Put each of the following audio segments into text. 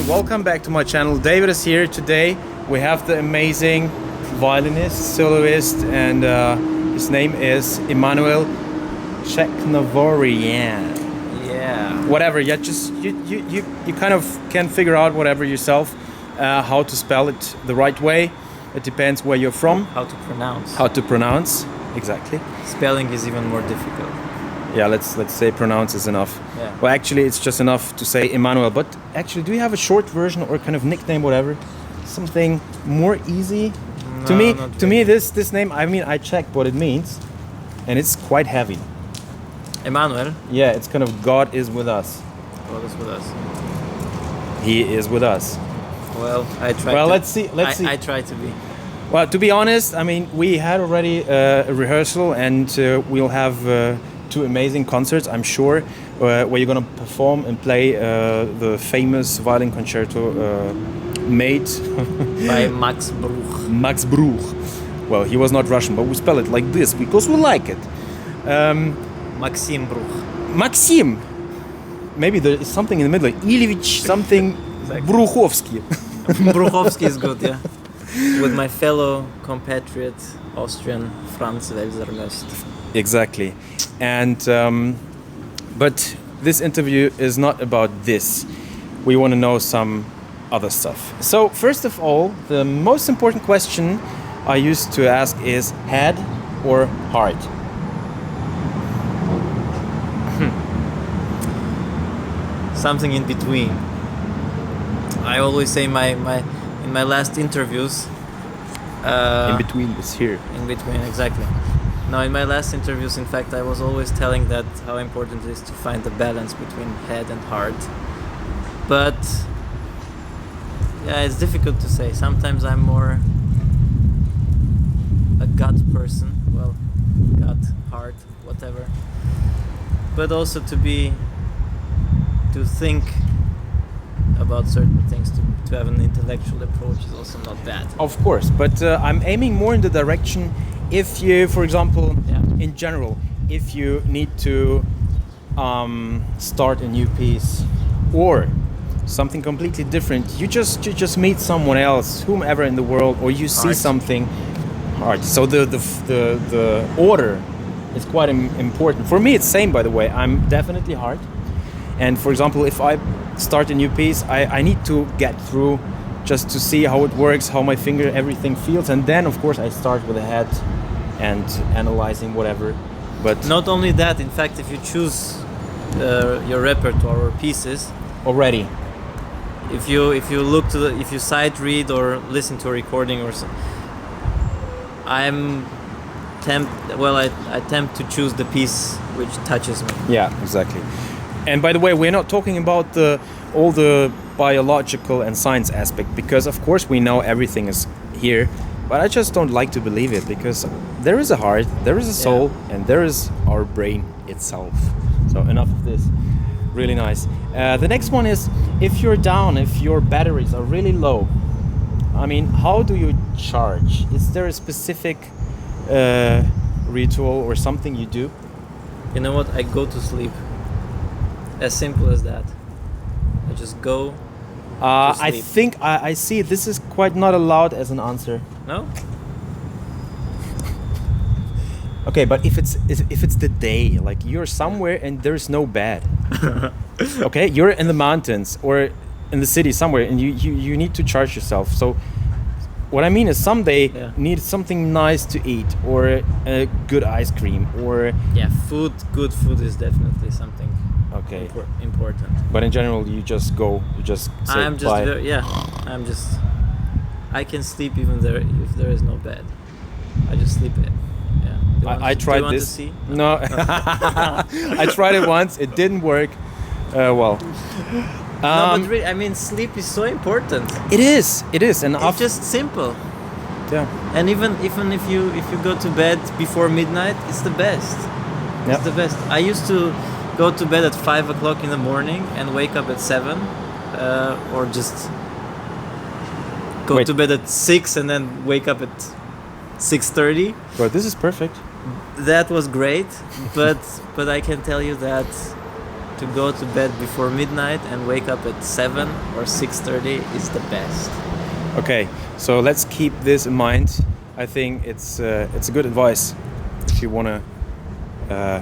welcome back to my channel. David is here today. We have the amazing violinist, soloist, and his name is Emmanuel Tjeknavorian. Yeah. Whatever, yeah, just you kind of can figure out whatever yourself, how to spell it the right way. It depends where you're from. How to pronounce. How to pronounce, exactly. Spelling is even more difficult. Yeah, let's say pronounce is enough. Yeah. Well, actually, it's just enough to say Emmanuel. But actually, do you have a short version or kind of nickname, whatever, something more easy? No, To me, not to me, really. this name. I mean, I checked what it means, and it's quite heavy. Emmanuel. Yeah, it's kind of God is with us. God is with us. He is with us. Well, I try. Well, to, let's see. Let's see. I try to be. Well, to be honest, I mean, we had already a rehearsal, and we'll have 2 amazing concerts, I'm sure, where you're gonna perform and play the famous violin concerto made By Max Bruch. Max Bruch. Well, he was not Russian, but we spell it like this because we like it. Maxim Bruch. Maxim. Maybe there is something in the middle. Ilevich something Exactly. Bruchowski. Bruchowski is good, yeah. With my fellow compatriot, Austrian Franz Welser-Möst. Exactly. And but this interview is not about this. We want to know some other stuff. So first of all, the most important question I used to ask is head or heart? Something in between. I always say in my last interviews. In between is here. In between, exactly. Now, in my last interviews, in fact, I was always telling that how important it is to find the balance between head and heart. But yeah, it's difficult to say. Sometimes I'm more a gut person. Well, gut, heart, whatever. But also to think about certain things, to have an intellectual approach is also not bad. Of course, but I'm aiming more in the direction if you, for example, Yeah. in general, if you need to start a new piece or something completely different, you just meet someone else, whomever in the world, or you see Art. something hard. So the order is quite important. For me, it's same, by the way. I'm definitely hard. And for example, if I start a new piece, I need to get through just to see how it works, how my finger, everything feels. And then, of course, I start with the head and analyzing whatever. But Not only that, in fact, if you choose your repertoire or pieces, already, if you look to if you sight read or listen to a recording or so, I attempt to choose the piece which touches me. yeah, exactly. And by the way, we're not talking about all the biological and science aspect, because of course we know everything is here, but I just don't like to believe it, because there is a heart, there is a soul, and there is our brain itself. So enough of this. Really nice. The next one is, if you're down, if your batteries are really low, I mean, how do you charge? Is there a specific ritual or something you do? You know what? I go to sleep. As simple as that. I just go. I sleep. think I see this is quite not allowed as an answer. No? Okay, but if it's the day, like you're somewhere and there's no bed. Okay, you're in the mountains or in the city somewhere, and you need to charge yourself. So what I mean is someday Yeah. need something nice to eat, or a good ice cream, or Yeah, good food is definitely something okay. important. But in general, you just say I'm just bye. I can sleep even there if there is no bed. I just sleep in. Yeah. I tried do you want this. To see? No, I tried it once. It didn't work. Well, No, but really, I mean, sleep is so important. it is, and It's just simple. yeah, And even if you go to bed before midnight, it's the best. Yeah. It's the best. I used to go to bed at 5 o'clock in the morning and wake up at 7, or just go Wait. to bed at 6 and then wake up at 6:30. But this is perfect. That was great, but I can tell you that to go to bed before midnight and wake up at 7 or 6:30 is the best. Okay, so let's keep this in mind. I think it's a good advice if you want to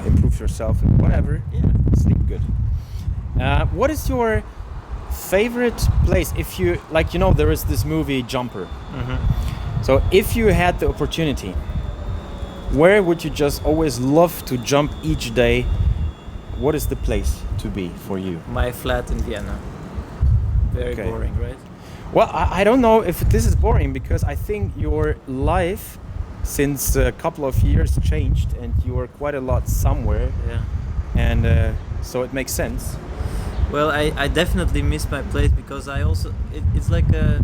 improve yourself and whatever. Yeah. Sleep good. What is your favorite place? If you like, you know, there is this movie Jumper. So if you had the opportunity, where would you just always love to jump each day? What is the place to be for you? My flat in Vienna. Very Okay. boring, right? Well, I don't know if this is boring, because I think your life since a couple of years changed and you are quite a lot somewhere, Yeah. and so it makes sense. Well, I definitely miss my place because I also it's like a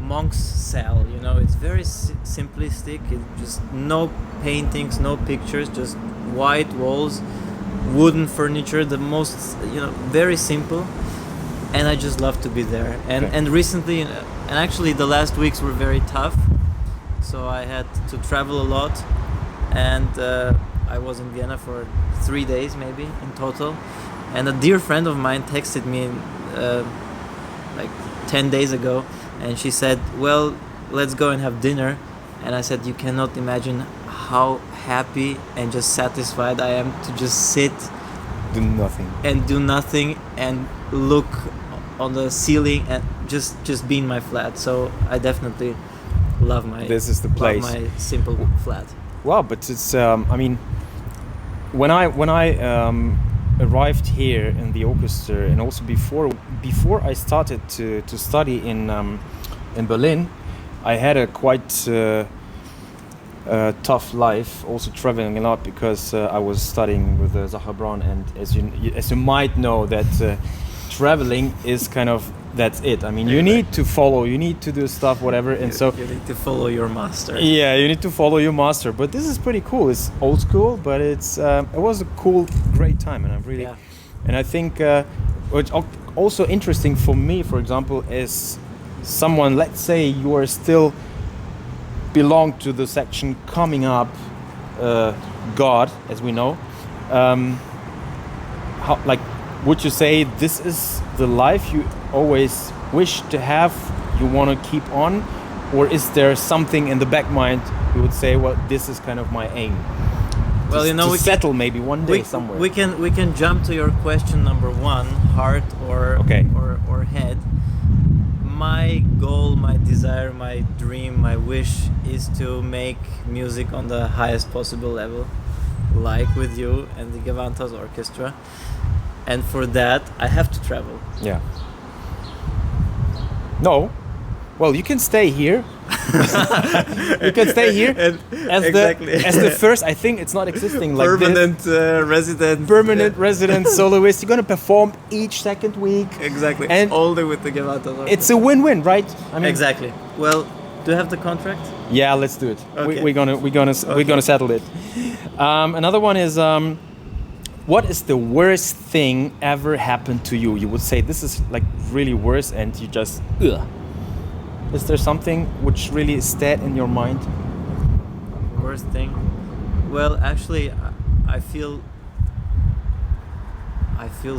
monk's cell, you know. It's very simplistic. It just no paintings, no pictures, just white walls, wooden furniture. The most, you know, very simple. And I just love to be there. And Okay. and recently, and actually the last weeks were very tough. So I had to travel a lot, and I was in Vienna for 3 days maybe in total. And a dear friend of mine texted me like 10 days ago, and she said, well, let's go and have dinner. And I said, you cannot imagine how happy and just satisfied I am to just sit Do nothing. and do nothing and look on the ceiling and just be in my flat. So I definitely love my This is the place. love my simple flat. Wow, but it's I mean, when I arrived here in the orchestra, and also before I started to study in Berlin, I had a quite tough life, also traveling a lot, because I was studying with Zaha Braun, and as you might know, that traveling is kind of, that's it. I mean, you need to follow, you need to do stuff, whatever, and so You need to follow your master. yeah, you need to follow your master. But this is pretty cool. It's old school, but it was a cool, great time, and I really, Yeah. and I think what's also interesting for me, for example, is someone. Let's say you are still belong to the section coming up, God, as we know. How, like, would you say this is the life you always wish to have? You want to keep on, or is there something in the back mind you would say, well, this is kind of my aim? Well, you know, to we settle maybe one day somewhere. We can jump to your question number one, heart or Okay. or head. My goal, my desire, my dream, my wish is to make music on the highest possible level, like with you and the Gavantas Orchestra. And for that, I have to travel. Yeah. No. Well, you can stay here. You can stay here as exactly. as the first. I think it's not existing like permanent resident. permanent resident soloist. You're gonna perform each second week. Exactly. And only with the Gavantas Orchestra. it's a win-win, right? I mean, Exactly. Well, do you have the contract? yeah, let's do it. Okay. We're gonna settle it. Another one is what is the worst thing ever happened to you? You would say this is like really worse, and you just ugh. Is there something which really is dead in your mind? Worst thing? Well, actually, I feel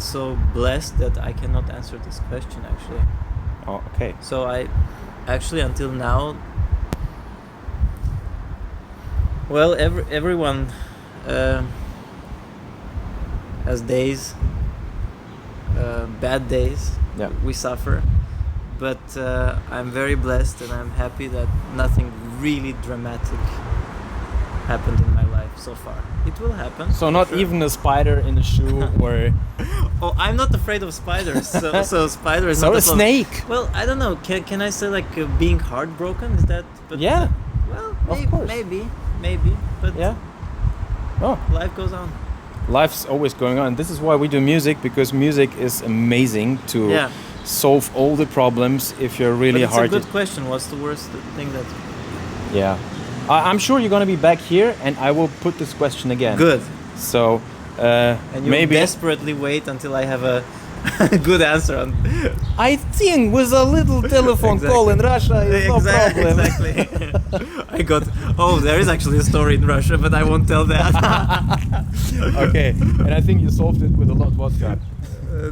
so blessed that I cannot answer this question, actually. Oh, okay. So I actually, until now, well, everyone has days, bad days. Yeah. We suffer, but I'm very blessed, and I'm happy that nothing really dramatic happened in my life so far. It will happen. So not sure. even a spider in a shoe, or Oh, I'm not afraid of spiders. So spider is so not a a problem. snake. Well, I don't know. Can I say like being heartbroken? Is that? But, Yeah. Well, Of course. maybe. But Yeah. Oh, life goes on. life's always going on. This is why we do music, because music is amazing to Yeah. solve all the problems if you're really But it's hard. a good question. What's the worst thing that? Yeah. I'm sure you're gonna be back here, and I will put this question again. Good. So And you maybe desperately wait until I have a good answer on. I think with a little telephone Exactly. call in Russia is no problem. Exactly. I got. Oh, there is actually a story in Russia, but I won't tell that. Okay, and I think you solved it with a lot of vodka.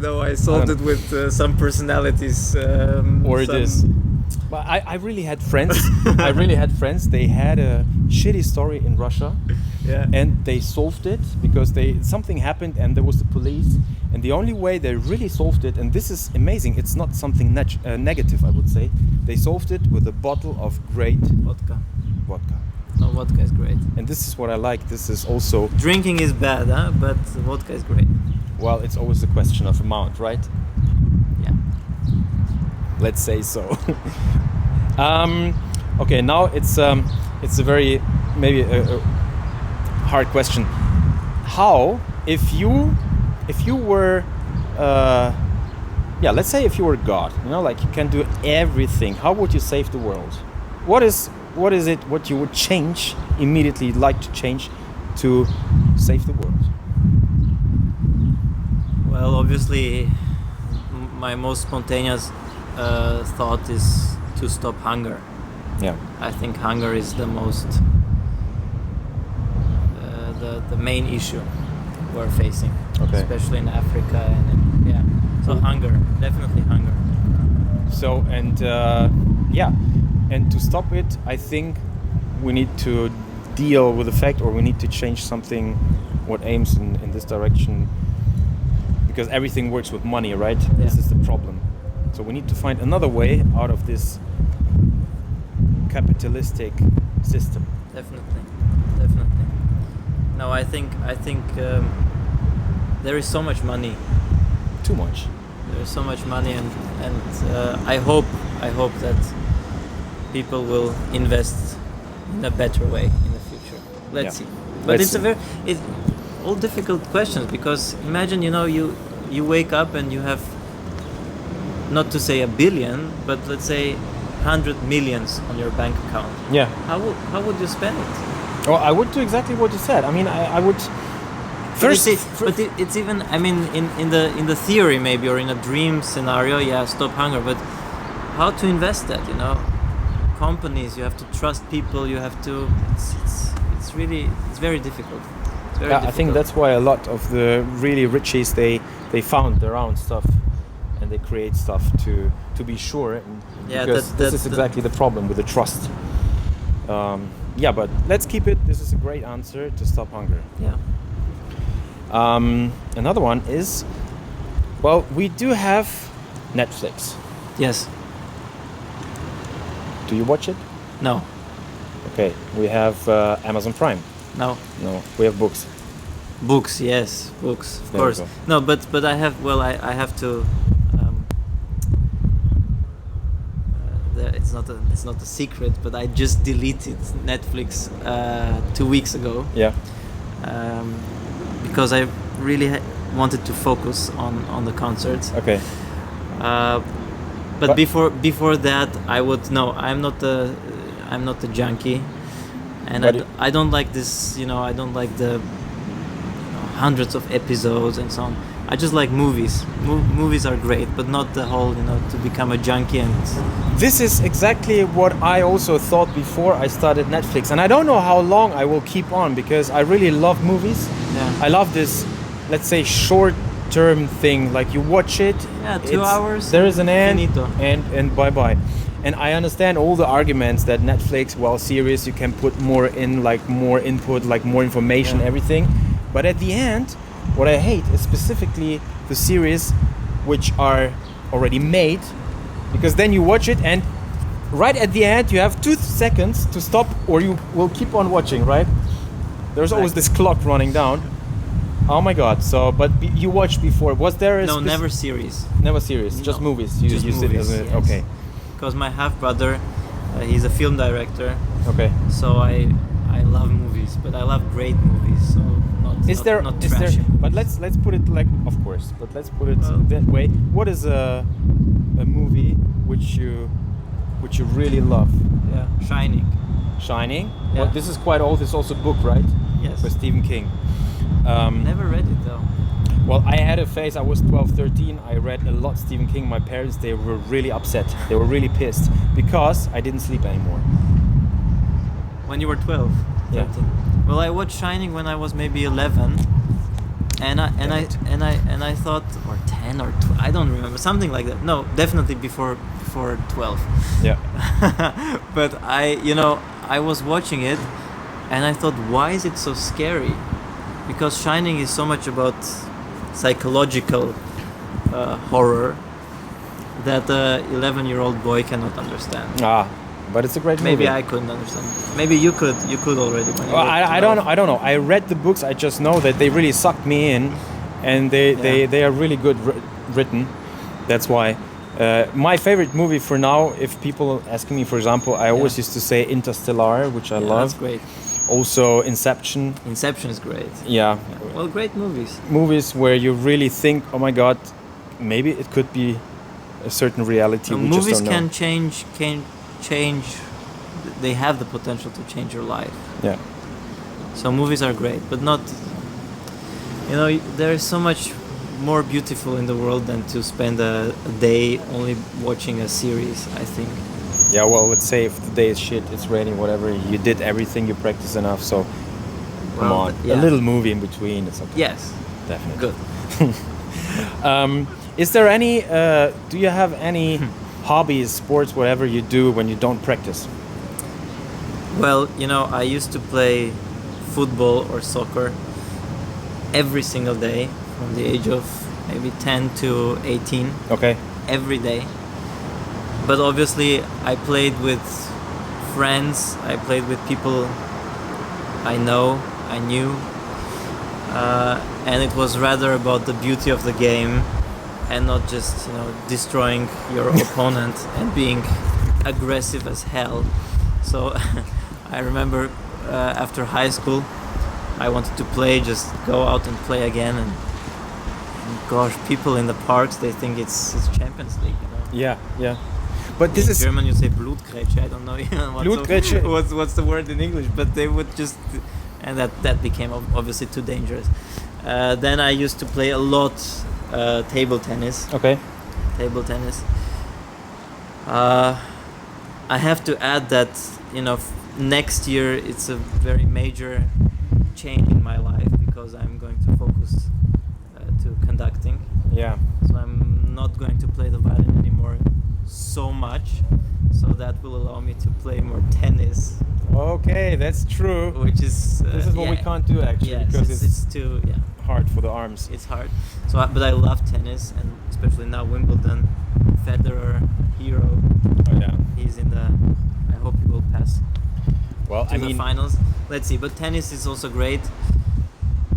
No, I solved it with some personalities. Or it is. But I really had friends. I really had friends. They had a shitty story in Russia, and they solved it because something happened, and there was the police. And the only way they really solved it, and this is amazing. It's not something negative, I would say. They solved it with a bottle of great Vodka. vodka. No, vodka is great. And this is what I like. This is also. Drinking is bad, huh? But vodka is great. Well, it's always a question of amount, right? Yeah. Let's say so. Okay, now it's a very maybe a hard question. How, if you were, let's say if you were God, like you can do everything. How would you save the world? What is it? What you would change immediately? Like to change to save the world? Well, obviously, my most spontaneous thought is to stop hunger. Yeah. I think hunger is the most the main issue we're facing, especially in Africa and so hunger, definitely hunger. So and to stop it, I think we need to deal with the fact, or we need to change something what aims in this direction, because everything works with money, right? Yeah. This is the problem. So we need to find another way out of this capitalistic system. Definitely. No, I think there is so much money. Too much. There is so much money, and I hope that people will invest in a better way in the future. Let's see. But it's all difficult questions, because imagine you wake up and you have, not to say 1 billion, but let's say 100 millions on your bank account. Yeah. How would you spend it? Well, I would do exactly what you said. I mean, I would. But it's even. I mean, in the theory maybe, or in a dream scenario, stop hunger. But how to invest that? Companies. You have to trust people. You have to. It's very difficult. It's very difficult. I think that's why a lot of the really richies they found their own stuff, and they create stuff to be sure. Because this is exactly the problem with the trust. But let's keep it. This is a great answer to stop hunger. Yeah. Another one is, well, we do have Netflix. Yes. Do you watch it? No. Okay. We have Amazon Prime. No. We have books. Books, yes, books, of course. No, but I have. Well, I have to. It's not a secret, but I just deleted Netflix 2 weeks ago. Yeah. Because I really wanted to focus on the concerts. Okay. But before that, I would no. I'm not a junkie, and I don't like this. I don't like the hundreds of episodes and so on. I just like movies. Movies are great, but not the whole, to become a junkie. And this is exactly what I also thought before I started Netflix. And I don't know how long I will keep on, because I really love movies. Yeah. I love this, let's say, short-term thing. Like you watch it. Yeah, 2 hours. There is an end, finito. and bye-bye. And I understand all the arguments that Netflix, series, you can put more in, like more input, like more information, everything. But at the end, what I hate is specifically the series which are already made, because then you watch it and right at the end you have 2 seconds to stop, or you will keep on watching, right? There's always this clock running down. Oh my god. So, but you watched before. Was there a never series. Never series, just movies. You just used movies, it as yes. Okay. Because my half-brother, he's a film director. Okay. So I love movies, but I love great movies. So not trashy. But let's put it like, of course, but let's put it that way. What is a movie which you really love? Yeah, Shining. Shining. Yeah. Well, this is quite old. It's also a book, right? Yes. By Stephen King. Never read it though. Well, I had a phase. I was 12, 13. I read a lot Stephen King. My parents, they were really upset. They were really pissed because I didn't sleep anymore. When you were 12? Yeah. 13. Well, I watched Shining when I was maybe 11. and I thought, or 10 or 12, I don't remember, something like that. No, definitely before 12. Yeah. But I was watching it, and I thought, why is it so scary? Because Shining is so much about psychological horror that a 11-year-old boy cannot understand. But it's a great movie. Maybe I couldn't understand. Maybe you could already. When you Well, were I don't know. I don't know. I read the books. I just know that they really sucked me in, and they are really good written. That's why. My favorite movie for now, if people ask me, for example, I always used to say Interstellar, which I love. That's great. Also Inception. Inception is great. Yeah. Well, great movies. Movies where you really think, oh my God, maybe it could be a certain reality. We Movies just don't know. can change. They have the potential to change your life. Yeah. So movies are great, but not. There is so much more beautiful in the world than to spend a day only watching a series, I think. Yeah, well, let's say if the day is shit, it's raining, whatever, you did everything, you practiced enough, so come on. Yeah. A little movie in between, it's okay. Yes. Definitely. Good. Is there any, do you have any hobbies, sports, whatever you do when you don't practice? Well, I used to play football or soccer every single day from the age of maybe 10 to 18. Okay. Every day. But obviously I played with friends, I played with people I knew, and it was rather about the beauty of the game and not just destroying your opponent and being aggressive as hell. So I remember after high school I wanted to play, just go out and play again, and gosh, people in the parks, they think it's Champions League, Yeah. But this in is German you say Blutgrätsche. I don't know Blutgrätsche. what's the word in English, but they would just, and that became obviously too dangerous. Then I used to play a lot table tennis. Okay. Table tennis. I have to add that next year it's a very major change in my life because I'm going to focus to conducting. Yeah. So I'm not going to play the violin anymore so much, so that will allow me to play more tennis. Okay, that's true. Which is This is what we can't do actually, because it's too hard for the arms. It's hard. So, but I love tennis, and especially now Wimbledon, Federer, hero. Oh yeah. He's in the. I hope he will pass. Well, to the finals. Let's see. But tennis is also great.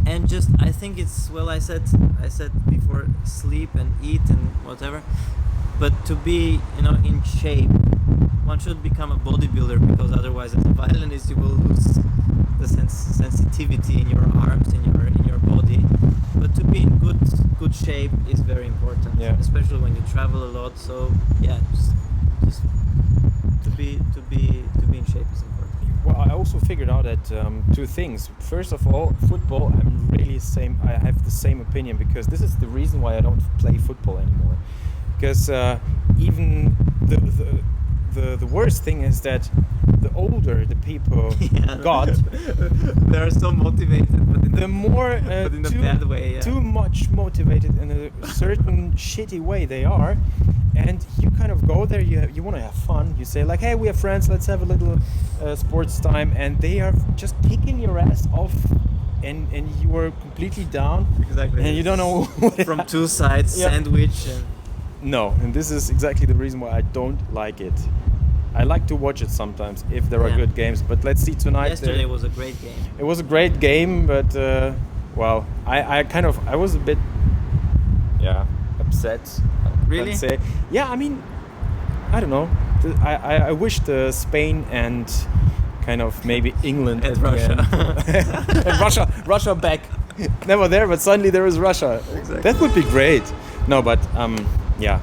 And just I think it's I said before, sleep and eat and whatever. But to be in shape, one should become a bodybuilder, because otherwise as a violinist you will lose the sensitivity in your arms, in your body. But to be in good shape is very important, especially when you travel a lot. So just to be in shape is important. Well, I also figured out that two things. First of all, football, I have the same opinion, because this is the reason why I don't play football anymore. Because even the worst thing is that the older the people got, they're so motivated, but in the more but in a bad way, too much motivated in a certain shitty way they are. And you kind of go there, you want to have fun. You say like, hey, we are friends, let's have a little sports time. And they are just kicking your ass off, and you are completely down. Exactly. And you don't know what from two sides, sandwich. No, and this is exactly the reason why I don't like it. I like to watch it sometimes if there are good games, but let's see tonight. Yesterday was a great game. It was a great game, but I was a bit upset. Really? Say. Yeah, I mean, I don't know. I wish the Spain and kind of maybe England and Russia. And Russia back. Never there, but suddenly there is Russia. Exactly. That would be great. No, but yeah.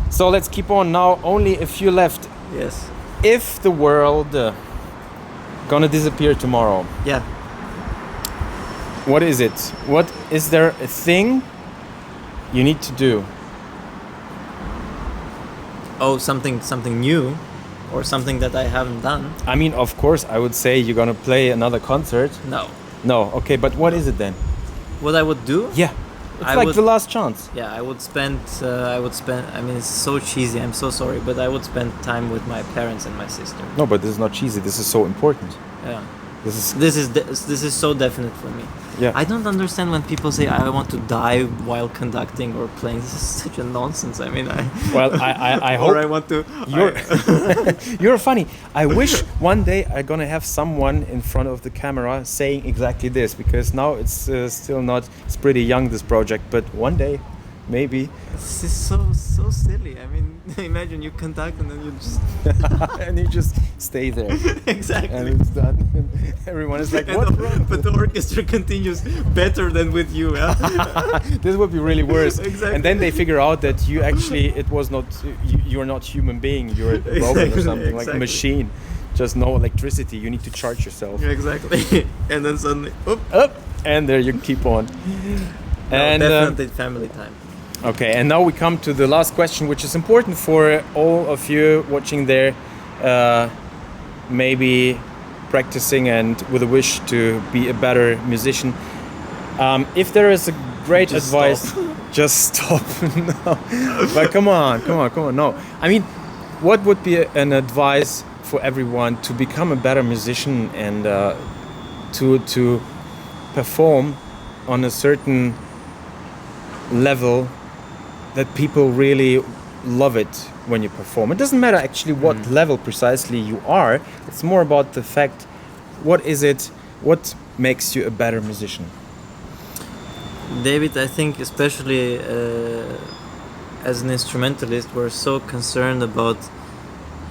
So let's keep on now. Only a few left. Yes. If the world gonna disappear tomorrow. Yeah. What is it? What is there a thing you need to do? Oh, something new, or something that I haven't done. I mean, of course, I would say you're gonna play another concert. No. No. Okay, but what is it then? What I would do? Yeah, it's I like would- the last chance. Yeah, I would spend. I mean, it's so cheesy. I'm so sorry, but I would spend time with my parents and my sister. No, but this is not cheesy. This is so important. Yeah, This is this is so definite for me. yeah. I don't understand when people say I want to die while conducting or playing. This is such a nonsense. I mean, Well, I or I hope want to. you're you're funny. I wish one day I'm gonna have someone in front of the camera saying exactly this, because now it's still not. It's pretty young, this project, but one day, maybe. This is so silly. I mean, imagine you conduct and then you just And you just stay there, exactly. and it's done. And everyone is like, And "What?" but the orchestra continues better than with you. Yeah? This would be really worse. Exactly. And then they figure out that you actually, it was not, you're not human being, you're a robot or Exactly, something, like a exactly. machine. Just no electricity, you need to charge yourself. Exactly. And then suddenly, oop. Up, and there you keep on. No, And definitely family time. okay, and now we come to the last question, which is important for all of you watching there, maybe practicing and with a wish to be a better musician. If there is a great Just advice, stop. just stop. No. But come on. No, I mean, what would be an advice for everyone to become a better musician and to perform on a certain level that people really love it when you perform? It doesn't matter actually what level precisely you are. It's more about the fact, what is it, what makes you a better musician? David, I think especially as an instrumentalist, we're so concerned about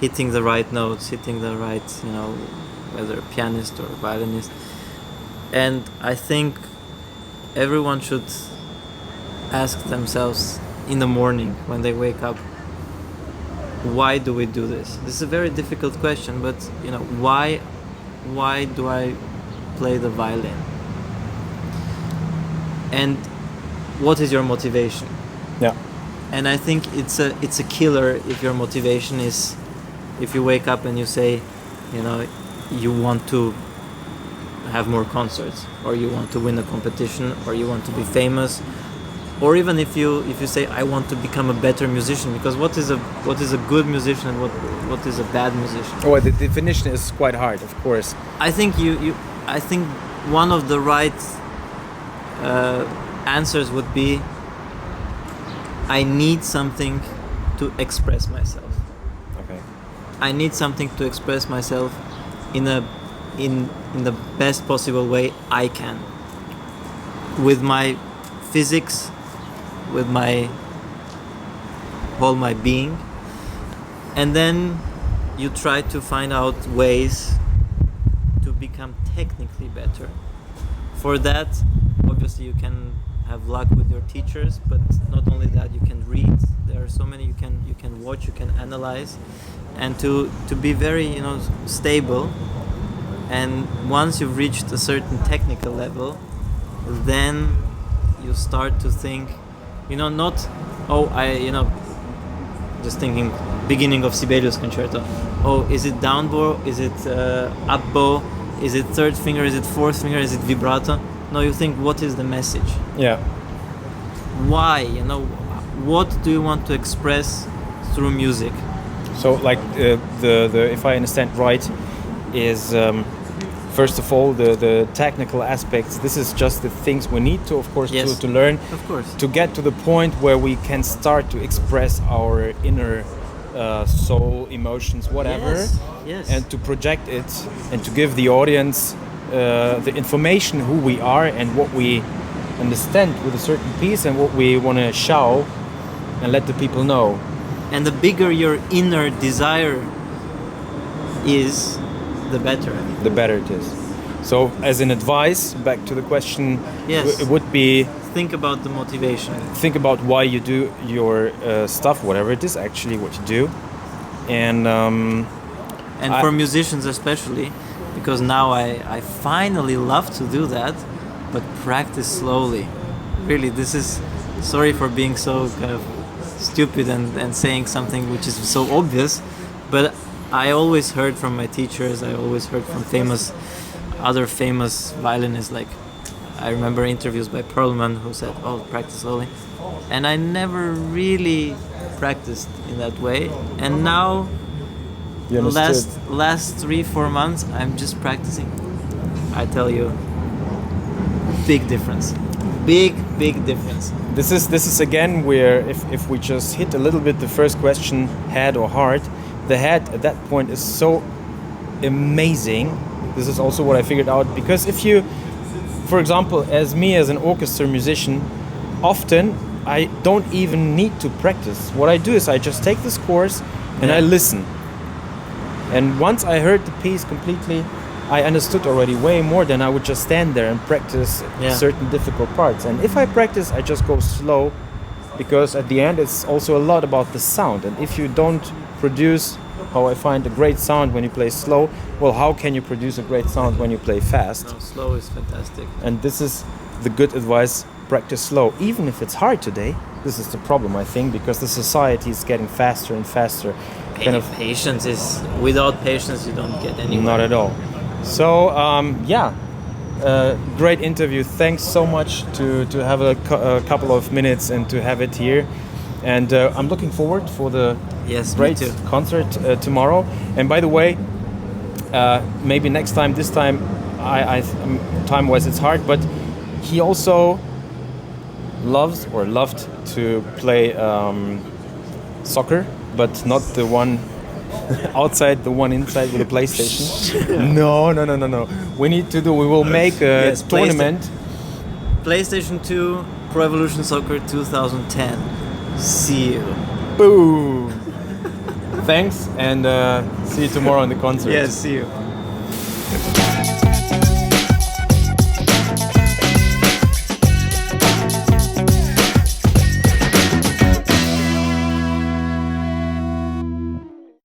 hitting the right notes, hitting the right, whether a pianist or a violinist. And I think everyone should ask themselves in the morning when they wake up, why do we do this? This is a very difficult question, but why do I play the violin? And what is your motivation? Yeah. And I think it's a killer if your motivation is, if you wake up and you say, you want to have more concerts, or you want to win a competition, or you want to be famous, or even if you say I want to become a better musician, because what is a good musician and what is a bad musician? Oh, the definition is quite hard, of course. I think I think one of the right answers would be, I need something to express myself. Okay. I need something to express myself in the best possible way I can, with my physics, with my being. And then you try to find out ways to become technically better. For that, obviously you can have luck with your teachers, but not only that, you can read. There are so many you can watch, you can analyze, and to be very stable. And once you've reached a certain technical level, then you start to think, not just thinking beginning of Sibelius concerto. Oh, is it down bow? Is it up bow? Is it third finger? Is it fourth finger? Is it vibrato? No, you think, what is the message? Yeah. Why? What do you want to express through music? So, like the if I understand right, is first of all the technical aspects. This is just the things we need to, of course, Yes. to learn, Of course. to get to the point where we can start to express our inner soul, emotions, whatever, Yes. and to project it and to give the audience the information who we are and what we understand with a certain piece and what we want to show and let the people know. And the bigger your inner desire is, the better. The better it is. So, as an advice, back to the question, Yes. it would be, Think about the motivation. think about why you do your stuff, whatever it is actually what you do, and And for musicians especially, because now I finally love to do that, but practice slowly. Really, this is, sorry for being so kind of stupid and saying something which is so obvious, but I always heard from my teachers, I always heard from other famous violinists like I remember interviews by Perlman who said, "Oh, practice slowly," and I never really practiced in that way. And now, You understood. last 3-4 months, I'm just practicing. I tell you, big difference, big difference. This is again where if we just hit a little bit the first question, head or heart, the head at that point is so amazing. This is also what I figured out, because if you, for example, as me as an orchestra musician, often I don't even need to practice. What I do is I just take this course and I listen. And once I heard the piece completely, I understood already way more than I would just stand there and practice certain difficult parts. And if I practice, I just go slow, because at the end it's also a lot about the sound. And if you don't produce, how I find, a great sound when you play slow, well, how can you produce a great sound when you play fast? No, slow is fantastic. And this is the good advice: practice slow. Even if it's hard today, this is the problem, I think, because the society is getting faster and faster. Patience is, without patience you don't get anywhere. Not at all. So great interview. Thanks so much to have a couple of minutes and to have it here. And I'm looking forward for the great concert tomorrow. And by the way, maybe next time, this time, time-wise it's hard, but he also loved to play soccer, but not the one outside, the one inside with a PlayStation. No. We will make a tournament. PlayStation 2 Pro Evolution Soccer 2010. See you. Boom. Thanks, and see you tomorrow on the concert. Yes, see you.